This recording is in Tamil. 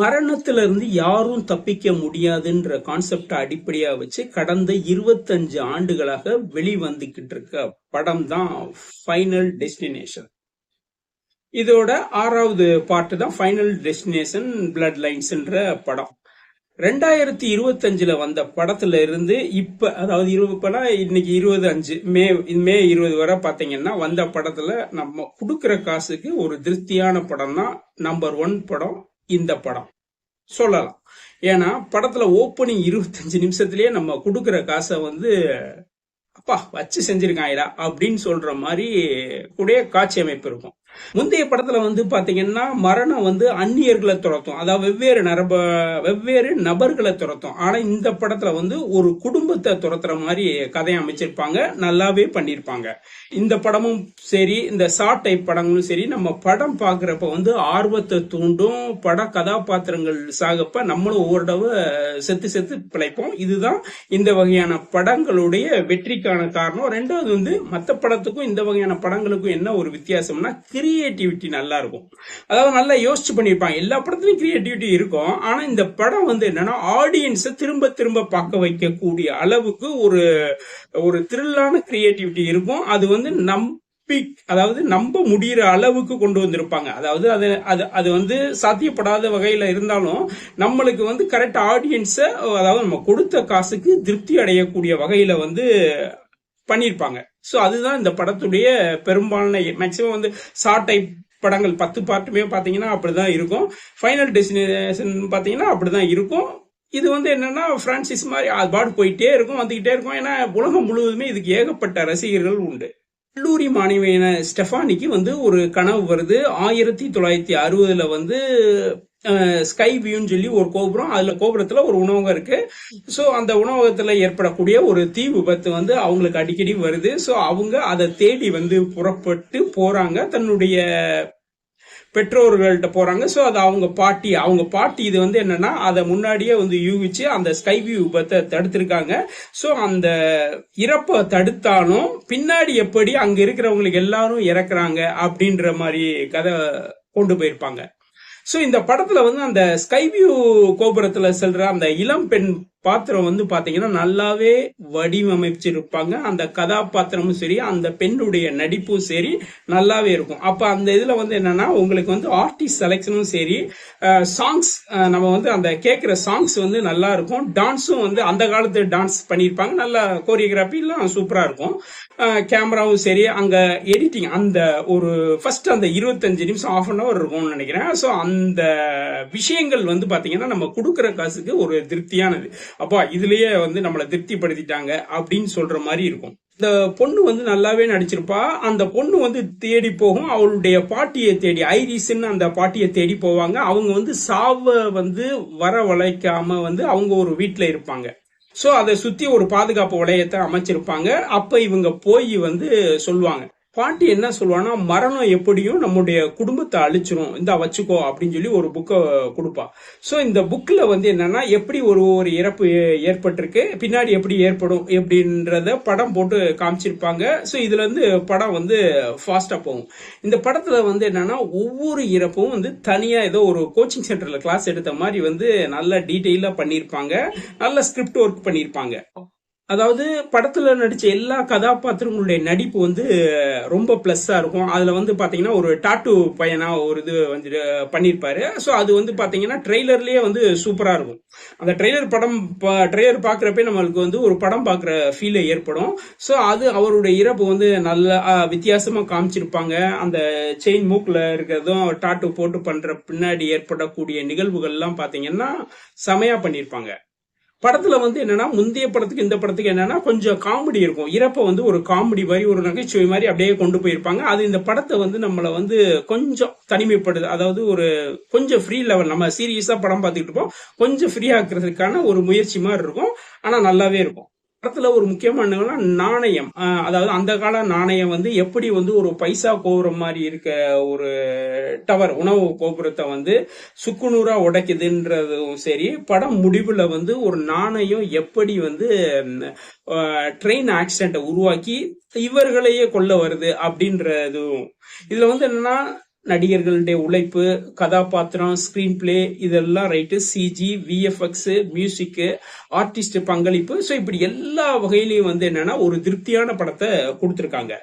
மரணத்திலிருந்து யாரும் தப்பிக்க முடியாதுன்ற கான்செப்டை அடிப்படையா வச்சு கடந்த 25 ஆண்டுகளாக வெளிவந்துகிட்டு இருக்க படம் தான் ஃபைனல் டெஸ்டினேஷன். இதோட 6வது பார்ட் தான் ஃபைனல் டெஸ்டினேஷன் பிளட் லைன்ஸ்ன்ற படம். 2025 வந்த படத்துல இருந்து இப்ப, அதாவது இன்னைக்கு 25 மே 20 வரை பாத்தீங்கன்னா வந்த படத்துல நம்ம கொடுக்கிற காசுக்கு ஒரு திருப்தியான படம்னா நம்பர் 1 படம் இந்த படம் சொல்லலாம். ஏன்னா படத்துல ஓப்பனிங் 25 நிமிஷத்திலேயே நம்ம கொடுக்கிற காசை அப்பா வச்சு செஞ்சிருக்காங்கடா அப்படின்னு சொல்ற மாதிரி கூட காட்சி அமைப்பு இருக்கும். முந்தைய படத்துல பாத்தீங்கன்னா மரணம் அந்நியர்களை துரத்தும், அதாவது வெவ்வேறு நபர்களை துரத்தும். ஆனா இந்த படத்துல ஒரு குடும்பத்தை துரத்துற மாதிரி கதையை அமைச்சிருப்பாங்க, நல்லாவே பண்ணிருப்பாங்க. இந்த படமும் சரி, இந்த ஷார்ட் டைப் படங்களும் சரி, நம்ம படம் பாக்குறப்ப ஆர்வத்தை தூண்டும். பட கதாபாத்திரங்கள் சாகப்ப நம்மளும் ஒவ்வொரு தடவை செத்து செத்து பிழைப்போம். இதுதான் இந்த வகையான படங்களுடைய வெற்றிக்கான காரணம். ரெண்டாவது மற்ற படத்துக்கும் இந்த வகையான படங்களுக்கும் என்ன ஒரு வித்தியாசம்னா கிரியேட்டிவிட்டி நல்லா இருக்கும். அதாவது நல்லா யோசிச்சு பண்ணிருப்பாங்க. எல்லா படத்துலயும் கிரியேட்டிவிட்டி இருக்கும். ஆனா இந்த படம் என்னன்னா ஆடியன்ஸை திரும்ப திரும்ப பார்க்க வைக்கக்கூடிய அளவுக்கு ஒரு த்ரில்லான கிரியேட்டிவிட்டி இருக்கும். அது அதாவது நம்ப முடிகிற அளவுக்கு கொண்டு வந்திருப்பாங்க. அதாவது அது சாத்தியப்படாத வகையில இருந்தாலும் நம்மளுக்கு கரெக்ட் ஆடியன்ஸை, அதாவது நம்ம கொடுத்த காசுக்கு திருப்தி அடையக்கூடிய வகையில பண்ணிருப்பாங்க. சோ அதுதான் இந்த படத்துடைய பெரும்பாலான மேக்சிமம் ஷார்ட் டைப் படங்கள் 10 பார்ட்டுமே பாத்தீங்கன்னா அப்படிதான் இருக்கும். ஃபைனல் டெஸ்டினேஷன் பாத்தீங்கன்னா அப்படிதான் இருக்கும். இது என்னன்னா பிரான்சிஸ் மாதிரி அது பாட்டு போயிட்டே இருக்கும், வந்துகிட்டே இருக்கும். ஏன்னா உலகம் முழுவதுமே இதுக்கு ஏகப்பட்ட ரசிகர்கள் உண்டு. கல்லூரி மாணவியான ஸ்டெஃபானிக்கு ஒரு கனவு வருது. 1960 ஸ்கை வியூன்னு சொல்லி ஒரு கோபுரம், அதுல கோபுரத்துல ஒரு உணவகம் இருக்கு. சோ அந்த உணவகத்துல ஏற்படக்கூடிய ஒரு தீ விபத்து அவங்களுக்கு அடிக்கடி வருது. சோ அவங்க அதை தேடி புறப்பட்டு போறாங்க, தன்னுடைய பெற்றோர்கள்ட்ட போறாங்க. சோ அது அவங்க பாட்டி இது என்னன்னா அதை முன்னாடியே யூகிச்சு அந்த ஸ்கை வியூ விபத்தை தடுத்திருக்காங்க. சோ அந்த இறப்பை தடுத்தாலும் பின்னாடி எப்படி அங்க இருக்கிறவங்களுக்கு எல்லாரும் இறக்குறாங்க அப்படின்ற மாதிரி கதை கொண்டு போயிருப்பாங்க. சோ இந்த படத்துல அந்த ஸ்கை வியூ கோபுரத்துல செல்ற அந்த இளம் பெண் பாத்திரம் பாத்தீங்கன்னா நல்லாவே வடிவமைச்சிருப்பாங்க. அந்த கதாபாத்திரமும் சரி, அந்த பெண்ணுடைய நடிப்பும் சரி நல்லாவே இருக்கும். அப்ப அந்த இதுல என்னன்னா உங்களுக்கு ஆர்டிஸ்ட் செலக்ஷனும் சரி, சாங்ஸ் நம்ம அந்த கேட்கிற சாங்ஸ் நல்லா இருக்கும். டான்ஸும் அந்த காலத்து டான்ஸ் பண்ணிருப்பாங்க, நல்ல கோரியோகிராபி எல்லாம் சூப்பரா இருக்கும். கேமராவும் சரி, அங்க எடிட்டிங் அந்த ஒரு ஃபர்ஸ்ட் அந்த 25 நிமிஷம் ½ அன் அவர் இருக்கும்னு நினைக்கிறேன். சோ அந்த விஷயங்கள் பாத்தீங்கன்னா நம்ம கொடுக்கிற காசுக்கு ஒரு திருப்தியானது. அப்பா இதுலயே நம்மளை திருப்திப்படுத்திட்டாங்க அப்படின்னு சொல்ற மாதிரி இருக்கும். இந்த பொண்ணு நல்லாவே நடிச்சிருப்பா. அந்த பொண்ணு தேடி போகும், அவளுடைய பாட்டியை தேடி, ஐரிஸ்ன்னு அந்த பாட்டியை தேடி போவாங்க. அவங்க சாவ வரவழைக்காம அவங்க ஒரு வீட்டுல இருப்பாங்க. சோ அதை சுத்தி ஒரு பாதுகாப்பு வளையத்தை அமைச்சிருப்பாங்க. அப்ப இவங்க போய் சொல்லுவாங்க. பாட்டி என்ன சொல்லுவான்னா, மரணம் எப்படியும் நம்முடைய குடும்பத்தை அழிச்சிரும், இந்த வச்சுக்கோ அப்படின்னு சொல்லி ஒரு புக்கை கொடுப்பா. சோ இந்த புக்ல என்னன்னா எப்படி ஒரு இறப்பு ஏற்பட்டிருக்கு, பின்னாடி எப்படி ஏற்படும் அப்படின்றத படம் போட்டு காமிச்சிருப்பாங்க. சோ இதுல படம் ஃபாஸ்டா போகும். இந்த படத்துல என்னன்னா ஒவ்வொரு இறப்பும் தனியா ஏதோ ஒரு கோச்சிங் சென்டர்ல கிளாஸ் எடுத்த மாதிரி நல்ல டீட்டெயிலா பண்ணிருப்பாங்க, நல்ல ஸ்கிரிப்ட் ஒர்க் பண்ணிருப்பாங்க. அதாவது படத்துல நடிச்ச எல்லா கதாபாத்திரங்களுடைய நடிப்பு ரொம்ப பிளஸ்ஸா இருக்கும். அதுல பாத்தீங்கன்னா ஒரு டாட்டூ பையனா ஒரு இது பண்ணிருப்பாரு. சோ அது பாத்தீங்கன்னா ட்ரெய்லர்லயே சூப்பரா இருக்கும். அந்த ட்ரெய்லர் பாக்குறப்ப நம்மளுக்கு ஒரு படம் பாக்குற ஃபீல் ஏற்படும். சோ அது அவருடைய இறப்பு நல்ல வித்தியாசமா காமிச்சிருப்பாங்க. அந்த செயின் மூக்குல இருக்கிறதும் டாட்டூ போட்டு பண்ற பின்னாடி ஏற்படக்கூடிய நிகழ்வுகள் எல்லாம் பாத்தீங்கன்னா செமையா பண்ணிருப்பாங்க. படத்துல என்னன்னா முந்தைய படத்துக்கு இந்த படத்துக்கு என்னன்னா கொஞ்சம் காமெடி இருக்கும். இறப்ப ஒரு காமெடி மாதிரி, ஒரு நகைச்சுவை மாதிரி அப்படியே கொண்டு போயிருப்பாங்க. அது இந்த படத்தை நம்மள கொஞ்சம் தனிமைப்படுது. அதாவது ஒரு கொஞ்சம் ஃப்ரீ லெவல், நம்ம சீரியஸா படம் பார்த்துக்கிட்டு இருப்போம், கொஞ்சம் ஃப்ரீ ஆக்குறதுக்கான ஒரு முயற்சி மாதிரி இருக்கும். ஆனா நல்லாவே இருக்கும். படத்துல ஒரு முக்கியமான நாணயம், அதாவது அந்த கால நாணயம் எப்படி ஒரு பைசா கோபுரம் மாதிரி இருக்க ஒரு டவர் உணவு கோபுரத்தை சுக்குநூறா உடைக்குதுன்றதும் சரி, படம் முடிவுல ஒரு நாணயம் எப்படி ட்ரெயின் ஆக்சிடென்ட்டை உருவாக்கி இவர்களையே கொல்ல வருது அப்படின்றதும். இதுல என்னன்னா நடிகர்களுடைய உழைப்பு, கதாபாத்திரம், ஸ்கிரீன் பிளே இதெல்லாம் right, CG, VFX, music, artist பங்களிப்பு, ஸோ இப்படி எல்லா வகையிலையும் வந்து என்னன்னா ஒரு திருப்தியான படத்தை கொடுத்துருக்காங்க.